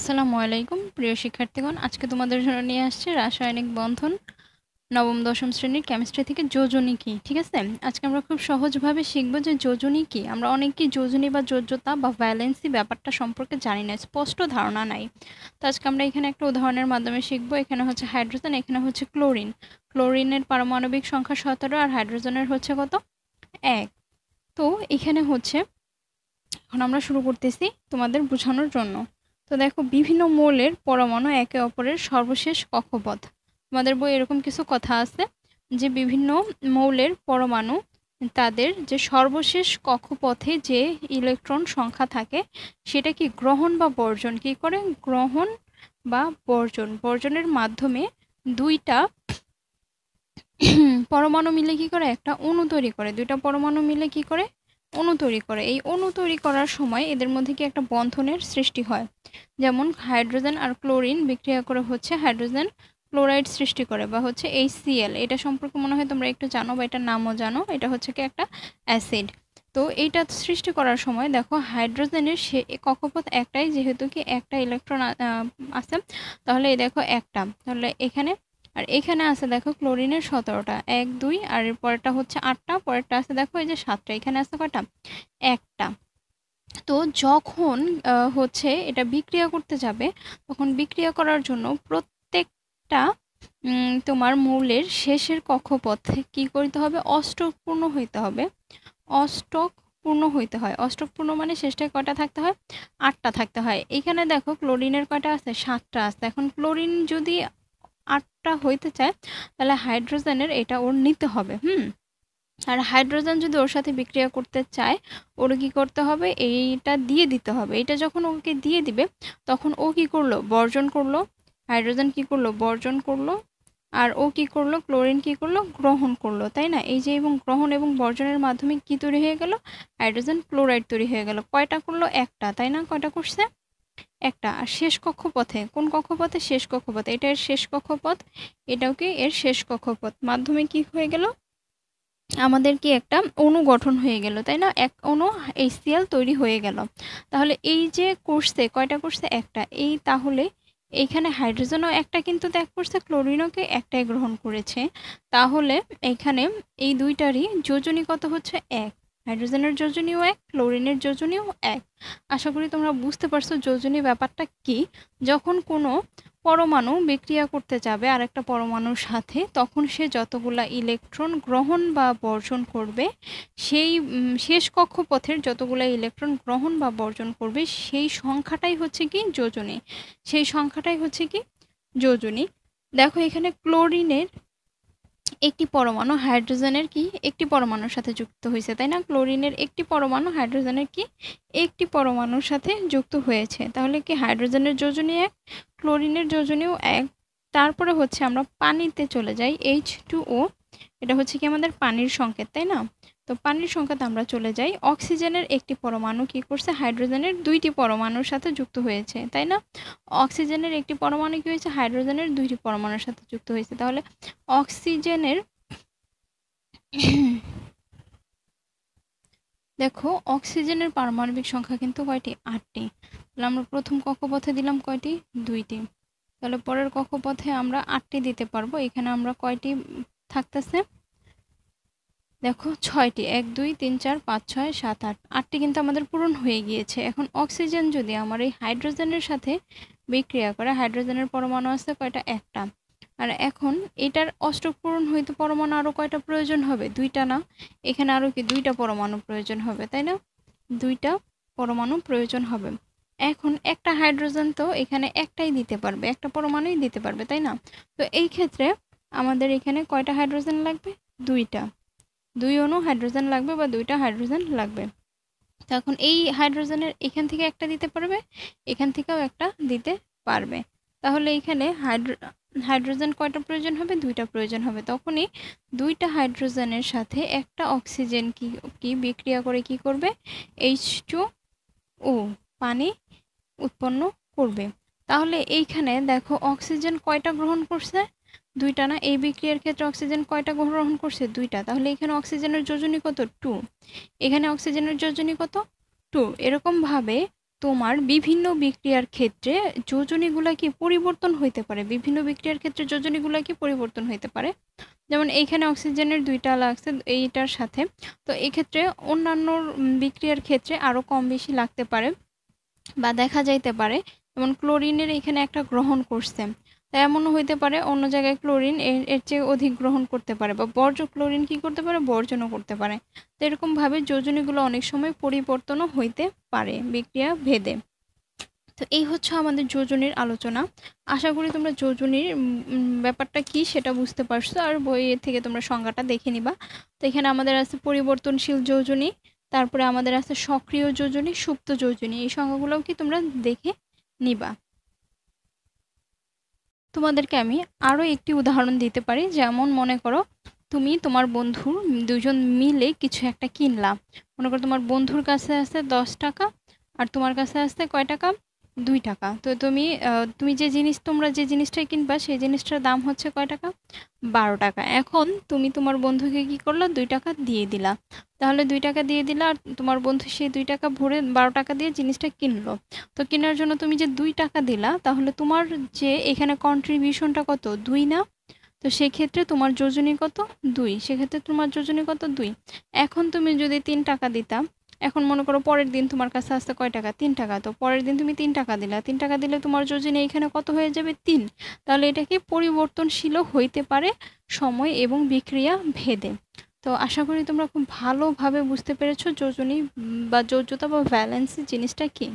আসসালামু আলাইকুম প্রিয় শিক্ষার্থীগণ, আজকে তোমাদের জন্য নিয়ে আসছে রাসায়নিক বন্ধন নবম দশম শ্রেণীর কেমিস্ট্রি থেকে যোজনী কি। ঠিক আছে, আজকে আমরা খুব সহজভাবে শিখব যে যোজনী কি। আমরা অনেকেই যোজনী বা যোজ্যতা বা ভ্যালেন্সি ব্যাপারটা সম্পর্কে জানি না, স্পষ্ট ধারণা নাই। তো আজকে আমরা এখানে একটা উদাহরণের মাধ্যমে শিখব। এখানে হচ্ছে হাইড্রোজেন, এখানে হচ্ছে ক্লোরিন। ক্লোরিনের পারমাণবিক সংখ্যা 17 আর হাইড্রোজেনের হচ্ছে কত, 1। তো এখানে হচ্ছে এখন আমরা শুরু করতেছি তোমাদের বোঝানোর জন্য। তো দেখো, বিভিন্ন মৌলের পরমাণু একে অপরের সর্বশেষ কক্ষপথ। তোমাদের বই এরকম কিছু কথা আছে যে বিভিন্ন মৌলের পরমাণু তাদের যে সর্বশেষ কক্ষপথে যে ইলেকট্রন সংখ্যা থাকে সেটা কি গ্রহণ বা বর্জন কি করে, গ্রহণ বা বর্জন। বর্জনের মাধ্যমে দুইটা পরমাণু মিলে কি করে একটা অণু তৈরি করে, দুইটা পরমাণু মিলে কি করে অণু তৈরি করে। এই অণু তৈরি করার সময় এদের মধ্যে কি একটা বন্ধনের সৃষ্টি হয়। যেমন হাইড্রোজেন আর ক্লোরিন বিক্রিয়া করে হচ্ছে হাইড্রোজেন ক্লোরাইড সৃষ্টি করে বা হচ্ছে HCl। এটা সম্পর্কে মনে হয় তোমরা একটু জানো বা এটার নামও জানো। এটা হচ্ছে কি একটা অ্যাসিড। তো এইটা সৃষ্টি করার সময় দেখো হাইড্রোজেনের সে কক্ষপথ একটাই, যেহেতু কি একটা ইলেকট্রন আছে, তাহলে এই দেখো একটা, তাহলে এখানে আর এখানে আছে দেখো ক্লোরিনের 17টা, 1 2 আর এর পরেরটা হচ্ছে 8টা, পরেরটা আছে দেখো এই যে 7টা, এখানে আছে কয়টা, একটা। তো যখন হচ্ছে এটা বিক্রিয়া করতে যাবে, তখন বিক্রিয়া করার জন্য প্রত্যেকটা তোমার মৌলের শেষের কক্ষপথে কি করতে হবে, অষ্টক পূর্ণ হইতে হবে। অষ্টক পূর্ণ হইতে হয়, অষ্টক পূর্ণ মানে শেষটায় কয়টা থাকতে হয়, 8টা থাকতে হয়। এখানে দেখো ক্লোরিনের কয়টা আছে, 7টা আছে। এখন ক্লোরিন যদি 8টা হইতে চায়, তাহলে হাইড্রোজেনের এটা ওর নিতে হবে। আর হাইড্রোজেন যদি ওর সাথে বিক্রিয়া করতে চায়, ওর কি করতে হবে, এইটা দিয়ে দিতে হবে। এটা যখন ওকে দিয়ে দিবে, তখন ও কি করলো, বর্জন করলো। হাইড্রোজেন কি করলো, বর্জন করলো। আর ও কি করলো, ক্লোরিন কি করলো, গ্রহণ করলো, তাই না। এই যে এবং গ্রহণ এবং বর্জনের মাধ্যমে কি তৈরি হয়ে গেল, হাইড্রোজেন ক্লোরাইড তৈরি হয়ে গেল। কয়টা করলো, একটা, তাই না। কয়টা করছে, একটা। আর শেষ কক্ষপথে, কোন কক্ষপথে, শেষ কক্ষপথে, এটা এর শেষ কক্ষপথ, এটাও কি এর শেষ কক্ষপথ। মাধ্যমে কি হয়ে গেল, আমাদের কি একটা অণু গঠন হয়ে গেল, তাই না। এক অণু HCl তৈরি হয়ে গেল। তাহলে এই যে করছে, কয়টা করছে, একটা। এই তাহলে এইখানে হাইড্রোজেনও একটা কিন্তু ত্যাগ করছে, ক্লোরিনকে একটাই গ্রহণ করেছে। তাহলে এখানে এই দুইটারই যোজনী কত হচ্ছে, 1। হাইড্রোজেনের যোজনীও 1, ক্লোরিনের যোজনীও 1। আশা করি তোমরা বুঝতে পারছো যোজনী ব্যাপারটা কি। যখন কোনো পরমাণু বিক্রিয়া করতে যাবে আরেকটা পরমাণুর সাথে, তখন সে যতগুলা ইলেকট্রন গ্রহণ বা বর্জন করবে, সেই শেষ কক্ষপথের যতগুলা ইলেকট্রন গ্রহণ বা বর্জন করবে, সেই সংখ্যাটাই হচ্ছে কি যোজনী। সেই সংখ্যাটাই হচ্ছে কি যোজনী। দেখো এখানে ক্লোরিনের একটি পরমাণু হাইড্রোজেনের কি একটি পরমাণুর সাথে যুক্ত হয়েছে, তাই না। ক্লোরিনের একটি পরমাণু হাইড্রোজেনের কি একটি পরমাণুর সাথে যুক্ত হয়েছে। তাহলে কি হাইড্রোজেনের যোজনী 1, ক্লোরিনের যোজনীও 1। তারপরে হচ্ছে আমরা পানিতে চলে যাই, H2O। এটা হচ্ছে কি আমাদের পানির সংকেত, তাই না। তো পানির সংকেত আমরা চলে যাই, অক্সিজেনের একটি পরমাণু কি করছে, হাইড্রোজেনের 2টি পরমাণুর সাথে যুক্ত হয়েছে, তাই না। অক্সিজেনের একটি পরমাণু কি হয়েছে, হাইড্রোজেনের 2টি পরমাণুর সাথে যুক্ত হয়েছে। তাহলে অক্সিজেনের দেখো অক্সিজেনের পারমাণবিক সংখ্যা কিন্তু কয়টি, 8টি। তাহলে আমরা প্রথম কক্ষপথে দিলাম কয়টি, 2টি। তাহলে পরের কক্ষপথে আমরা 8টি দিতে পারবো। এখানে আমরা কয়টি থাকতেছে, দেখো 6টি, 1 2 3 4 5 6 7 8, 8টি কিন্তু আমাদের পূরণ হয়ে গিয়েছে। এখন অক্সিজেন যদি আমার এই হাইড্রোজেনের সাথে বিক্রিয়া করে, হাইড্রোজেনের পরমাণু আছে কয়টা, একটা। আর এখন এটার অষ্টক পূরণ হইতে পরমাণু আরও কয়টা প্রয়োজন হবে, 2টা না। এখানে আরও কি 2টা পরমাণু প্রয়োজন হবে, তাই না। 2টা পরমাণু প্রয়োজন হবে। এখন একটা হাইড্রোজেন তো এখানে একটাই দিতে পারবে, একটা পরমাণুই দিতে পারবে, তাই না। তো এই ক্ষেত্রে আমাদের এখানে কয়টা হাইড্রোজেন লাগবে, 2টা। 2 অণু হাইড্রোজেন লাগবে বা 2টা হাইড্রোজেন লাগবে। তো এখন এই হাইড্রোজেনের এখান থেকে একটা দিতে পারবে, এখান থেকেও একটা দিতে পারবে। তাহলে এখানে হাইড্রোজেন কয়টা প্রয়োজন হবে, 2টা প্রয়োজন হবে। তখনই 2টা হাইড্রোজেনের সাথে একটা অক্সিজেন কি বিক্রিয়া করে কি করবে, H2O পানি উৎপন্ন করবে। তাহলে এইখানে দেখো অক্সিজেন কয়টা গ্রহণ করছে, 2টা না। এই বিক্রিয়ার ক্ষেত্রে অক্সিজেন কয়টা গ্রহণ করছে, 2টা। তাহলে এখানে অক্সিজেনের যোজনী কত, 2। এখানে অক্সিজেনের যোজনী কত, 2। এরকমভাবে তোমার বিভিন্ন বিক্রিয়ার ক্ষেত্রে যোজনীগুলা কি পরিবর্তন হইতে পারে, বিভিন্ন বিক্রিয়ার ক্ষেত্রে যোজনীগুলা কি পরিবর্তন হইতে পারে। যেমন এইখানে অক্সিজেনের 2টা লাগছে এইটার সাথে, তো এক্ষেত্রে অন্যান্য বিক্রিয়ার ক্ষেত্রে আরও কম বেশি লাগতে পারে বা দেখা যাইতে পারে। যেমন ক্লোরিনের এখানে একটা গ্রহণ করছে, তাই এমনও হইতে পারে অন্য জায়গায় ক্লোরিন এর চেয়ে অধিক গ্রহণ করতে পারে, বা বর্জ্য ক্লোরিন কি করতে পারে, বর্জনও করতে পারে। তো এরকমভাবে যোজনীগুলো অনেক সময় পরিবর্তনও হইতে পারে বিক্রিয়া ভেদে। তো এই হচ্ছে আমাদের যোজনীর আলোচনা। আশা করি তোমরা যোজনীর ব্যাপারটা কি সেটা বুঝতে পারছো, আর বইয়ের থেকে তোমরা সংজ্ঞাটা দেখে নিবা। তো এখানে আমাদের আছে পরিবর্তনশীল যোজনী, তারপরে আমাদের আছে সক্রিয় যোজনী, সুপ্ত যোজনী, এই সংজ্ঞাগুলোও কি তোমরা দেখে নিবা। তোমাদেরকে আমি আরও একটি উদাহরণ দিতে পারি। যেমন মনে করো তুমি তোমার বন্ধু দুজন মিলে কিছু একটা কিনলা। মনে করো তোমার বন্ধুর কাছে আছে 10 টাকা আর তোমার কাছে আছে কয় টাকা, 2 টাকা। তো তুমি তোমরা যে জিনিসটাই কিনবা সেই জিনিসটার দাম হচ্ছে কয় টাকা, 12 টাকা। এখন তুমি তোমার বন্ধুকে কি করলো, 2 টাকা দিয়ে দিলা। তাহলে 2 টাকা দিয়ে দিলা আর তোমার বন্ধু সেই 2 টাকা ভরে 12 টাকা দিয়ে জিনিসটা কিনলো। তো কেনার জন্য তুমি যে 2 টাকা দিলা, তাহলে তোমার যে এখানে কন্ট্রিবিউশনটা কত, 2 না? তো সেক্ষেত্রে তোমার যোজনী কত, 2। সেক্ষেত্রে তোমার যোজনী কত, 2। এখন তুমি যদি 3 টাকা দিতা, এখন মনে করো পরের দিন তোমার কাছে আসতে কয় টাকা, 3 টাকা। তো পরের দিন তুমি 3 টাকা দিলা, 3 টাকা দিলে তোমার যোজনী এখানে কত হয়ে যাবে, 3। তাহলে এটাকে পরিবর্তনশীলও হইতে পারে সময় এবং বিক্রিয়া ভেদে। তো আশা করি তোমরা খুব ভালোভাবে বুঝতে পেরেছো যোজনী বা যোজ্যতা বা ভ্যালেন্সি জিনিসটা কি।